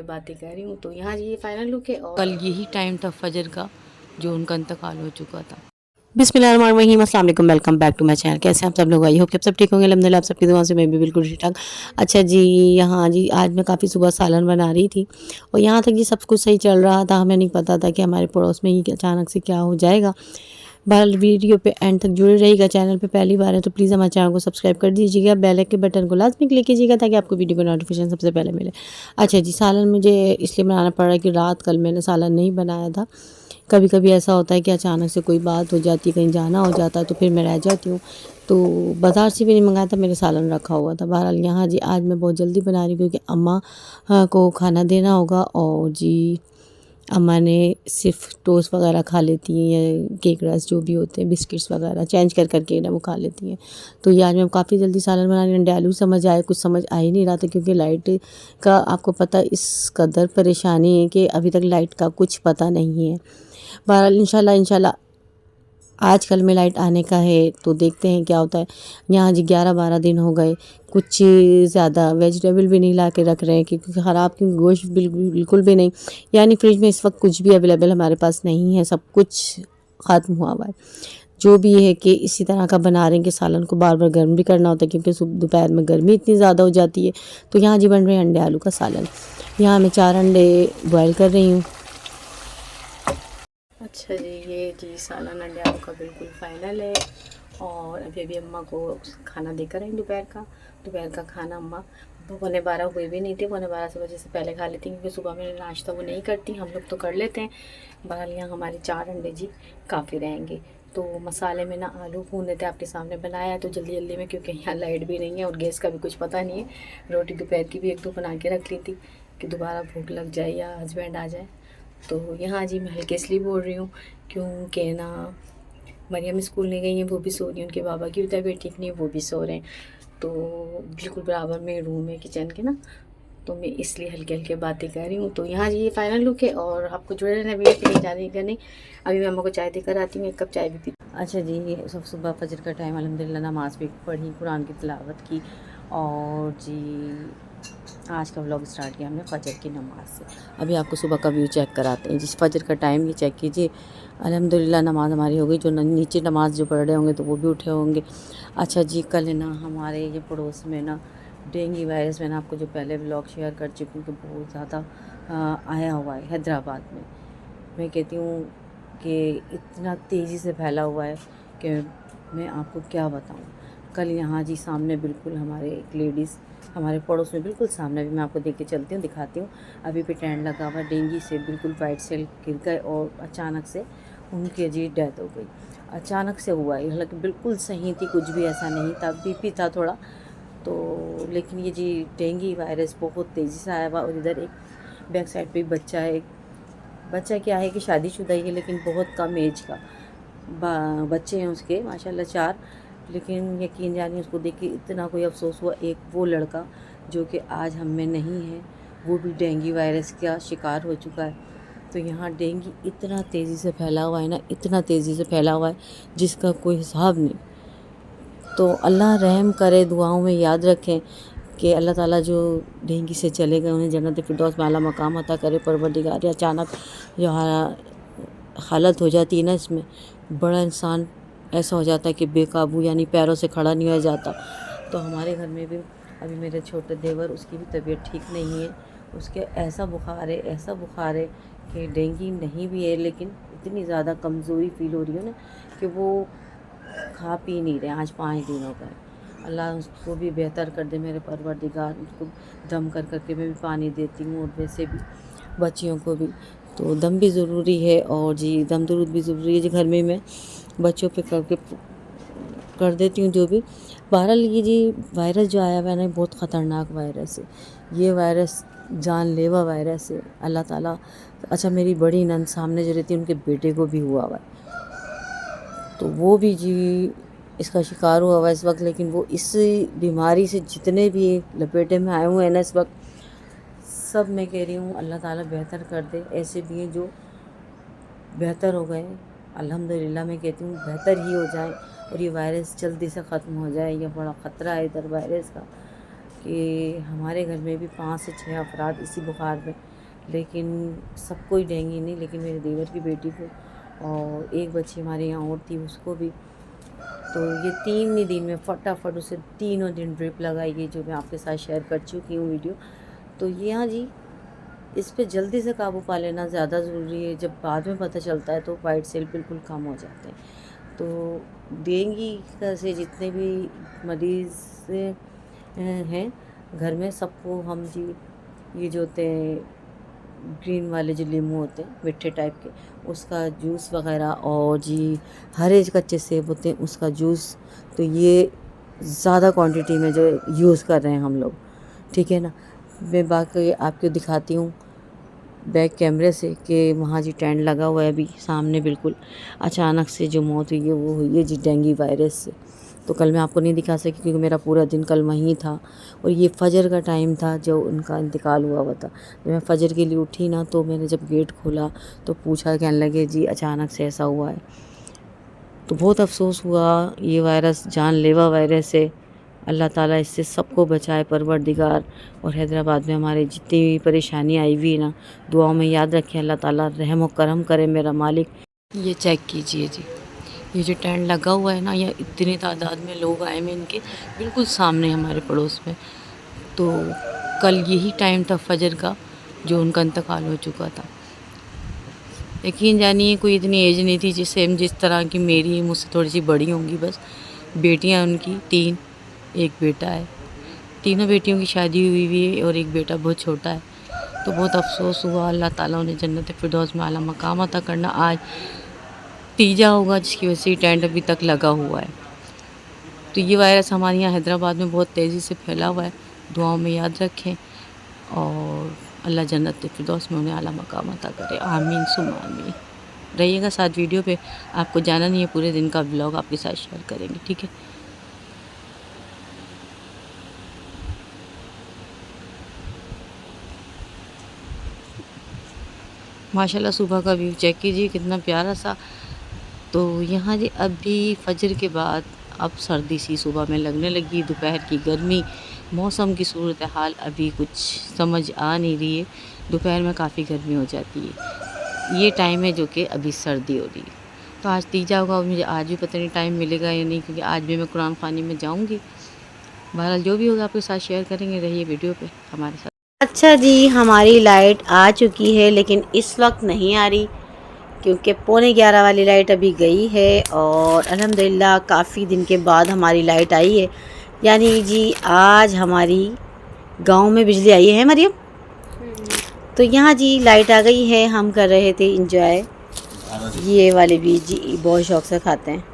हल्के बातें कर रही हूँ। तो यहाँ जी ये फाइनल लुक है और कल यही टाइम था फजर का जो उनका इंतकाल हो चुका था। बिस्मिल्लाहिर्रहमानिर्रहीम, अस्सलाम वालेकुम, welcome back to my channel. कैसे हैं आप सब लोग? आई होप कि आप सब ठीक होंगे। अल्हम्दुलिल्लाह आप सबकी दुआ से मैं भी बिल्कुल ठीक ठाक। अच्छा जी, यहाँ जी आज मैं काफ़ी सुबह सालन बना रही थी और यहाँ तक जी सब कुछ सही चल रहा था। हमें नहीं पता था कि हमारे पड़ोस में ही अचानक से क्या हो जाएगा। बहरहाल वीडियो पे एंड तक जुड़े रहिएगा। चैनल पे पहली बार है तो प्लीज़ हमारे चैनल को सब्सक्राइब कर दीजिएगा, बेल आइकन के बटन को लाजमी क्लिक कीजिएगा ताकि आपको वीडियो का नोटिफिकेशन सबसे पहले मिले। अच्छा जी, सालन मुझे इसलिए बनाना पड़ रहा है कि रात कल मैंने सालन नहीं बनाया था। कभी कभी ऐसा होता है कि अचानक से कोई बात हो जाती है, कहीं जाना हो जाता है तो फिर मैं रह जाती हूँ। तो बाज़ार से भी नहीं मंगाया था, मेरे सालन रखा हुआ था। बहरहाल यहाँ जी आज मैं बहुत जल्दी बना रही हूँ क्योंकि अम्मा को खाना देना होगा और जी अम्मा ने सिर्फ टोस्ट वगैरह खा लेती हैं या केक रस जो भी होते हैं, बिस्किट्स वगैरह चेंज कर करके ना वो खा लेती हैं। तो ये आज मैं काफ़ी जल्दी सालन बना रही हूँ। आलू समझ आए, कुछ समझ आ ही नहीं रहा था क्योंकि लाइट का आपको पता इस कदर परेशानी है कि अभी तक लाइट का कुछ पता नहीं है। बहरहाल इंशाल्लाह आजकल में लाइट आने का है तो देखते हैं क्या होता है। यहाँ जी 11-12 दिन हो गए, कुछ ज़्यादा वेजिटेबल भी नहीं ला के रख रहे हैं क्योंकि ख़राब, क्योंकि गोश्त बिल्कुल भी नहीं, यानी फ्रिज में इस वक्त कुछ भी अवेलेबल हमारे पास नहीं है, सब कुछ ख़त्म हुआ हुआ है। जो भी है कि इसी तरह का बना रहे हैं कि सालन को बार बार गर्म भी करना होता है क्योंकि सुबह दोपहर में गर्मी इतनी ज़्यादा हो जाती है। तो यहाँ जी बन रहे हैं अंडे आलू का सालन। यहाँ मैं 4 अंडे बॉयल कर रही हूँ। अच्छा जी ये जी सालन अंडे आलू का बिल्कुल फाइनल है। और अभी अभी अम्मा को खाना देकर आई दोपहर का खाना अम्मा 11:15 हुए भी नहीं थे, 11:15 से बजे से पहले खा लेती क्योंकि सुबह में नाश्ता वो नहीं करती, हम लोग तो कर लेते हैं। बहरहाल यहाँ हमारे 4 अंडे जी काफ़ी रहेंगे। तो मसाले में ना आलू भूने थे, आपके सामने बनाया तो जल्दी जल्दी में क्योंकि यहाँ लाइट भी नहीं है और गैस का भी कुछ पता नहीं है। रोटी दोपहर की भी 1-2 बना के रख ली थी कि दोबारा भूख लग जाए या हस्बैंड आ जाए। तो यहाँ जी मैं हल्के इसलिए बोल रही हूँ क्योंकि ना मरियम स्कूल नहीं गई हैं, वो भी सो रही हैं, उनके बाबा की भी तबीयत ठीक नहीं है, वो भी सो रहे हैं। तो बिल्कुल बराबर में रूम है किचन के ना, तो मैं इसलिए हल्के हल्के बातें कर रही हूँ। तो यहाँ जी ये फाइनल लुक है और आपको जुड़े रहना, वीडियो पे नहीं जाने का नहीं। अभी मैं अम्मा को चाय देकर आती हूँ, 1 कप चाय भी पी। अच्छा जी, ये सब सुबह फजर का टाइम अल्हम्दुलिल्लाह नमाज़ भी पढ़ी, कुरान की तिलावत की और जी आज का व्लॉग स्टार्ट किया हमने फ़जर की नमाज़ से। अभी आपको सुबह का व्यू चेक कराते हैं। जिस फ़जर का टाइम ये चेक कीजिए, अल्हम्दुलिल्लाह नमाज़ हमारी हो गई। जो नीचे नमाज़ जो पढ़ रहे होंगे तो वो भी उठे होंगे। अच्छा जी, कल ना हमारे ये पड़ोस में ना डेंगू वायरस, मैंने आपको जो पहले व्लॉग शेयर कर चुकी हूँ कि बहुत ज़्यादा आया हुआ है हैदराबाद में। मैं कहती हूँ कि इतना तेज़ी से फैला हुआ है कि मैं आपको क्या बताऊँ। कल यहाँ जी सामने बिल्कुल हमारे एक लेडीज़, हमारे पड़ोस में बिल्कुल सामने, भी मैं आपको देख के चलती हूँ, दिखाती हूँ। अभी भी टेंट लगा हुआ, डेंगू से बिल्कुल वाइट सेल गिर गए और अचानक से उनकी जी डेथ हो गई। अचानक से हुआ है, हालांकि बिल्कुल सही थी, कुछ भी ऐसा नहीं था, बीपी था थोड़ा तो, लेकिन ये जी डेंगू वायरस बहुत तेज़ी से आया हुआ। और इधर एक बैक साइड पे बच्चा है, बच्चा क्या है कि शादीशुदा ही है लेकिन बहुत कम एज का बच्चे हैं उसके माशाल्लाह 4। लेकिन यकीन जानिए उसको देख के इतना कोई अफसोस हुआ। एक वो लड़का जो कि आज हम में नहीं है, वो भी डेंगू वायरस का शिकार हो चुका है। तो यहाँ डेंगू इतना तेज़ी से फैला हुआ है ना, इतना तेज़ी से फैला हुआ है जिसका कोई हिसाब नहीं। तो अल्लाह रहम करे, दुआओं में याद रखें कि अल्लाह ताला जो डेंगू से चले गए उन्हें जन्नत फिरदौस में आला मकाम अता करे परवरदिगार। अचानक जो हालत हो जाती है ना, इसमें बड़ा इंसान ऐसा हो जाता है कि बेकाबू, यानी पैरों से खड़ा नहीं हो जाता। तो हमारे घर में भी अभी मेरे छोटे देवर, उसकी भी तबीयत ठीक नहीं है, उसके ऐसा बुखार है कि डेंगू नहीं भी है लेकिन इतनी ज़्यादा कमज़ोरी फ़ील हो रही है ना कि वो खा पी नहीं रहे। आज 5 दिन हो गए। अल्लाह उसको भी बेहतर कर दे मेरे परवरदिगार। उसको दम कर करके मैं भी पानी देती हूँ और वैसे भी बच्चियों को भी। तो दम भी ज़रूरी है और जी दम दरूद भी ज़रूरी है जी। घर में मैं बच्चों पे करके कर देती हूँ जो भी। बहरहाल ये जी वायरस जो आया हुआ है ना, बहुत ख़तरनाक वायरस है ये वायरस, जानलेवा वायरस है। अल्लाह ताला। अच्छा, मेरी बड़ी नंद सामने जो रहती है उनके बेटे को भी हुआ हुआ है, तो वो भी जी इसका शिकार हुआ हुआ है इस वक्त। लेकिन वो इस बीमारी से जितने भी लपेटे में आए हुए हैं ना इस वक्त, सब मैं कह रही हूँ अल्लाह ताला बेहतर कर दे। ऐसे भी हैं जो बेहतर हो गए, अल्हम्दुलिल्लाह मैं कहती हूँ बेहतर ही हो जाए और ये वायरस जल्दी से ख़त्म हो जाए। ये बड़ा ख़तरा है इधर वायरस का कि हमारे घर में भी 5 से 6 अफराद इसी बुखार में लेकिन सबको ही डेंगू नहीं, लेकिन मेरे देवर की बेटी को और एक बच्ची हमारे यहाँ और थी उसको भी। तो ये 3 ही दिन में फटाफट उसे तीनों दिन ड्रिप लगाई गई, जो मैं आपके साथ शेयर कर चुकी हूँ वीडियो। तो ये हाँ जी, इस पे जल्दी से काबू पा लेना ज़्यादा ज़रूरी है। जब बाद में पता चलता है तो वाइट सेल बिल्कुल कम हो जाते हैं। तो डेंगू से जितने भी मरीज़ हैं घर में, सबको हम जी ये जो होते हैं ग्रीन वाले जो नींबू होते हैं मिट्ठे टाइप के, उसका जूस वगैरह, और जी हरे कच्चे सेब होते हैं उसका जूस, तो ये ज़्यादा क्वांटिटी में जो यूज़ कर रहे हैं हम लोग, ठीक है ना। मैं बाकी आपको दिखाती हूँ बैक कैमरे से कि वहाँ जी टेंट लगा हुआ है अभी सामने। बिल्कुल अचानक से जो मौत हुई है वो हुई है जी डेंगू वायरस से। तो कल मैं आपको नहीं दिखा सकी क्योंकि मेरा पूरा दिन कल वहीं था, और ये फजर का टाइम था जो उनका इंतकाल हुआ था। जब मैं फजर के लिए उठी ना, तो मैंने जब गेट खोला तो पूछा, कहने लगे जी अचानक से ऐसा हुआ है। तो बहुत अफसोस हुआ, ये वायरस जानलेवा वायरस है। अल्लाह ताला इससे सबको बचाए परवरदिगार। और हैदराबाद में हमारे जितनी भी परेशानी आई हुई है ना, दुआओं में याद रखें। अल्लाह ताला रहम व करम करे मेरा मालिक। ये चेक कीजिए जी, ये जो टेंट लगा हुआ है ना, ये इतनी तादाद में लोग आए हैं इनके बिल्कुल सामने हमारे पड़ोस में। तो कल यही टाइम था फजर का जो उनका इंतकाल हो चुका था। यकीन जानिए कोई इतनी एज नहीं थी जिस तरह की मेरी, मुझसे थोड़ी सी बड़ी होंगी बस। बेटियां उनकी 3, एक बेटा है। तीनों बेटियों की शादी हुई हुई है और एक बेटा बहुत छोटा है। तो बहुत अफसोस हुआ। अल्लाह ताला उन्हें जन्नत फिरदौस में आला मकाम अता करना। आज तीजा होगा जिसकी वजह से टेंट अभी तक लगा हुआ है। तो ये वायरस हमारे यहाँ हैदराबाद में बहुत तेज़ी से फैला हुआ है। दुआओं में याद रखें और अल्लाह जन्नत फिरदौस में उन्हें आला मकाम अता करे। आमीन सुम्मा आमीन। रहिएगा साथ वीडियो पे, आपको जाना नहीं है, पूरे दिन का व्लॉग आपके साथ शेयर करेंगे, ठीक है। माशाल्लाह सुबह का व्यू चेक कीजिए कितना प्यारा सा। तो यहाँ जी अभी फजर के बाद अब सर्दी सी सुबह में लगने लगी, दोपहर की गर्मी, मौसम की सूरत हाल अभी कुछ समझ आ नहीं रही है। दोपहर में काफ़ी गर्मी हो जाती है, ये टाइम है जो कि अभी सर्दी हो रही है। तो आज तीजा होगा और मुझे आज भी पता नहीं टाइम मिलेगा या नहीं, क्योंकि आज भी मैं कुरान खानी में जाऊँगी। बहरहाल जो भी होगा आपके साथ शेयर करेंगे, रहिए वीडियो पे हमारे साथ। अच्छा जी, हमारी लाइट आ चुकी है लेकिन इस वक्त नहीं आ रही क्योंकि 11:15 वाली लाइट अभी गई है। और अल्हम्दुलिल्लाह काफ़ी दिन के बाद हमारी लाइट आई है, यानी जी आज हमारी गांव में बिजली आई है मरियम। तो यहाँ जी लाइट आ गई है, हम कर रहे थे इंजॉय। ये वाले भी जी बहुत शौक़ से खाते हैं।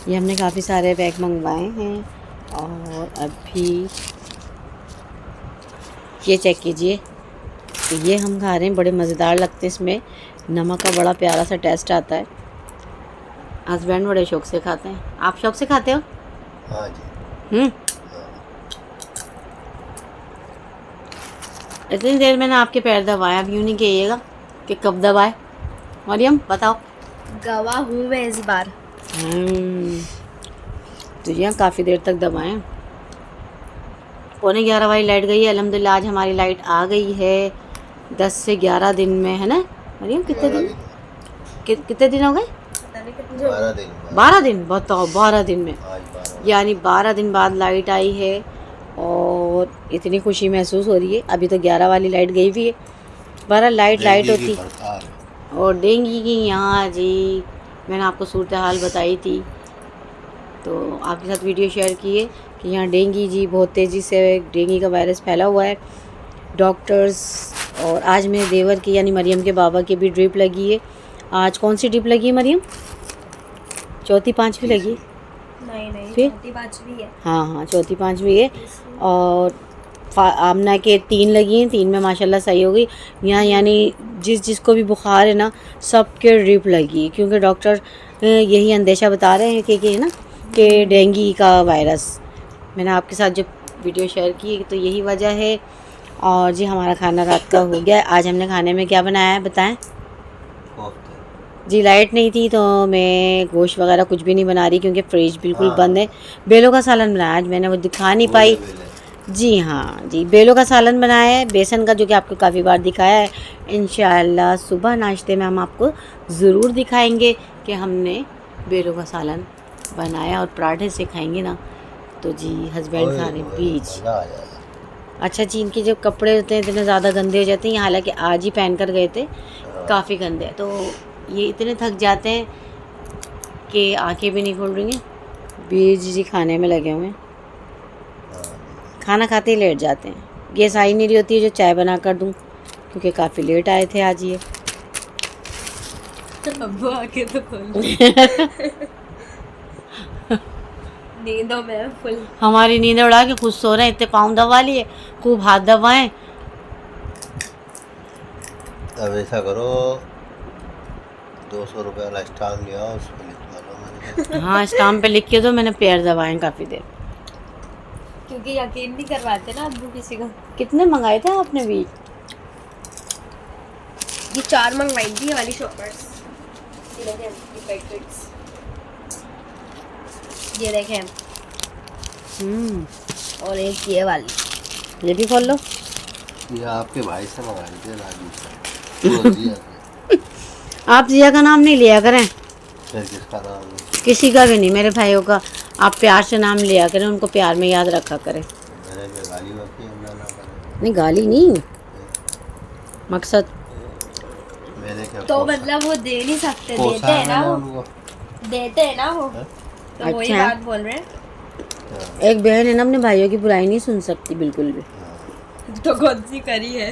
ये हमने काफ़ी सारे पैक मंगवाए हैं और अभी ये चेक कीजिए, तो ये हम खा रहे हैं, बड़े मज़ेदार लगते हैं। इसमें नमक का बड़ा प्यारा सा टेस्ट आता है। हस्बैंड बड़े शौक़ से खाते हैं। आप शौक़ से खाते हो? हाँ जी। इतनी देर मैंने आपके पैर दबाया, अब यूँ नहीं कहिएगा कि कब दबाए। मरियम बताओ। गवाह हूँ मैं इस बार। तो यहाँ काफ़ी देर तक दबाएं। 11:15 वाली लाइट गई है। अल्हम्दुलिल्लाह आज हमारी लाइट आ गई है 10 से 11 दिन में, है ना मरियम? कितने दिन कितने दिन हो गए? 12 दिन। 12 दिन, बताओ 12 दिन में, आज 12। यानी 12 दिन बाद लाइट आई है और इतनी खुशी महसूस हो रही है। अभी तो 11 वाली लाइट गई भी है। 12 लाइट होती। और डेंगू की यहाँ जी मैंने आपको सूरत हाल बताई थी, तो आपके साथ वीडियो शेयर की है कि यहाँ डेंगू जी बहुत तेज़ी से डेंगू का वायरस फैला हुआ है। डॉक्टर्स और आज मेरे देवर की यानी मरियम के बाबा की भी ड्रिप लगी है। आज कौन सी ड्रिप लगी है मरियम? चौथी पाँचवीं लगी? नहीं फिर? चौथी पाँचवीं है। हाँ चौथी पाँचवीं है। और आमना के 3 लगी हैं, 3 में माशाल्लाह सही हो गई। यहाँ यानी जिसको भी बुखार है ना, सबके ड्रिप लगी, क्योंकि डॉक्टर यही अंदेशा बता रहे हैं कि है ना कि डेंगू का वायरस। मैंने आपके साथ जो वीडियो शेयर की तो यही वजह है। और जी हमारा खाना रात का हो गया। आज हमने खाने में क्या बनाया है बताएं? जी लाइट नहीं थी तो मैं गोश्त वगैरह कुछ भी नहीं बना रही क्योंकि फ्रिज बिल्कुल बंद है। बेलों का सालन बनाया आज मैंने, वो दिखा नहीं पाई जी हाँ जी, बेलों का सालन बनाया है बेसन का, जो कि आपको काफ़ी बार दिखाया है। इंशाल्लाह सुबह नाश्ते में हम आपको ज़रूर दिखाएंगे कि हमने बेलों का सालन बनाया, और पराठे से खाएंगे ना तो जी हस्बैंड खा रहे हैं बीज। मज़ा आ जाएगा। अच्छा जी, इनके जब कपड़े होते हैं इतने ज़्यादा गंदे हो जाते हैं, हालांकि आज ही पहन कर गए थे, काफ़ी गंदे हैं, तो ये इतने थक जाते हैं कि आंखें भी नहीं खोल रही हैं, बीज जी खाने में लगे हुए हैं। खाना खाते ही लेट जाते हैं। गैस आई नहीं रही होती है जो चाय बना कर दूँ, क्योंकि काफ़ी लेट आए थे आज ये। अब्बू आके तो खोल नींदों में फुल। हमारी नींद उड़ा के खुद सो रहे हैं, इतने पाँव दबा लिए, खूब हाथ दबाएं। अब ऐसा करो, 200 रुपये वाला स्टाम्प लिया उस पर लिखवा लो मैंने। हाँ स्टाम्प पे लिख के दो, मैंने पैर दबाए काफ़ी देर। क्योंकि यकीन नहीं करवाते ना अब्बू किसी का। कितने मंगाए थे आपने बीज? ये 4 मंगवाई थी ये वाली शॉपर्स। ये देखें ये पैकेट्स, ये देखें, और एक ये वाली। ये भी खोल लो। ये आपके भाई से मंगाई थी, राजू से। वो दिया था। आप जिया का नाम नहीं लिया करें, फिर किसका नाम है? किसी का भी नहीं, मेरे भाइयों का आप प्यार से नाम लिया करें, उनको प्यार में याद रखा करें। मैंने फिर गाली होती है ना करे। नहीं गाली नहीं, मकसद मैंने क्या तो कोसा- मतलब वो दे नहीं सकते, कोसा देते हैं ना मैंने वो, उनको। देते हैं ना वो, हाँ? तो वही अच्छा। बात बोल रहे हैं। एक बहन है ना, अपने भाइयों की बुराई नहीं सुन सकती बिल्कुल भी। तो कौन सी करी है?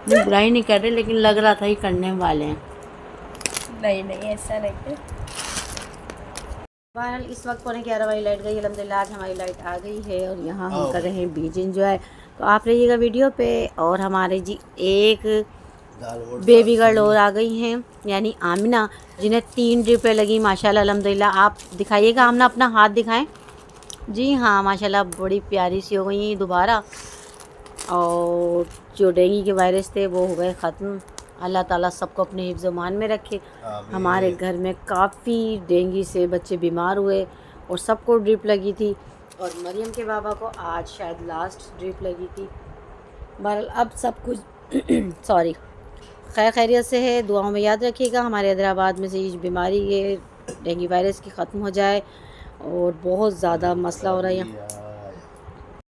नहीं बुराई नहीं कर रहे, लेकिन लग रहा था ही करने वाले हैं। नहीं नहीं ऐसा नहीं है। बहरहाल इस वक्त 11:15 वाली लाइट गई, अल्हम्दुलिल्लाह आज हमारी लाइट आ गई है, और यहाँ हम कर रहे हैं बीज एंजॉय। तो आप रहिएगा वीडियो पे। और हमारे जी एक दाल मोट बेबी गर्ल और आ गई हैं, यानी आमिना, जिन्हें 3 ड्रिपें लगी माशाल्लाह अल्हम्दुलिल्लाह। आप दिखाइएगा, आमिना अपना हाथ दिखाएं। जी हाँ माशाल्लाह बड़ी प्यारी सी हो गई हैं दोबारा, और जो डेंगू के वायरस थे वो हो गए ख़त्म। अल्लाह ताला सबको अपने हिफ्ज़ मान में रखे। आमीन। हमारे घर में काफ़ी डेंगू से बच्चे बीमार हुए और सबको ड्रिप लगी थी, और मरियम के बाबा को आज शायद लास्ट ड्रिप लगी थी। बहरहाल अब सब कुछ सॉरी खैर खैरियत से है, दुआओं में याद रखिएगा। हमारे हैदराबाद में से ये बीमारी ये डेंगू वायरस की ख़त्म हो जाए, और बहुत ज़्यादा मसला हो रहा है यहाँ।